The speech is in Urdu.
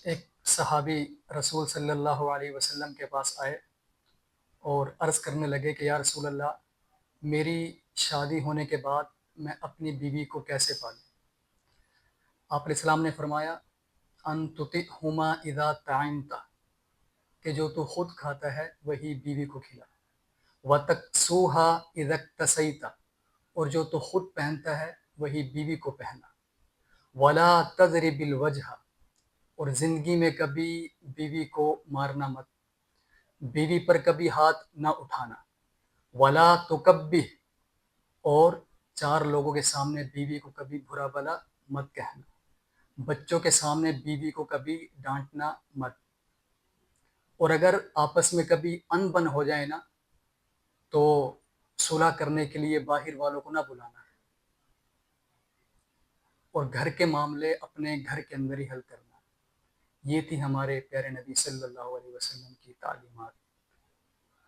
ایک صحابی رسول صلی اللہ علیہ وسلم کے پاس آئے اور عرض کرنے لگے کہ یا رسول اللہ، میری شادی ہونے کے بعد میں اپنی بیوی کو کیسے پالوں؟ آپ علیہ السلام نے فرمایا ان تطعهما اذا طعمت، کہ جو تو خود کھاتا ہے وہی بیوی کو کھلا، وتکسوها اذا اکتسیت، اور جو تو خود پہنتا ہے وہی بیوی کو پہنا، ولا تضرب الوجہ، اور زندگی میں کبھی بیوی کو مارنا مت، بیوی پر کبھی ہاتھ نہ اٹھانا، ولا تکبہ، اور چار لوگوں کے سامنے بیوی کو کبھی برا بلا مت کہنا، بچوں کے سامنے بیوی کو کبھی ڈانٹنا مت، اور اگر آپس میں کبھی ان بن ہو جائے نا تو صلح کرنے کے لیے باہر والوں کو نہ بلانا ہے، اور گھر کے معاملے اپنے گھر کے اندر ہی حل کرنا۔ یہ تھی ہمارے پیارے نبی صلی اللہ علیہ وسلم کی تعلیمات۔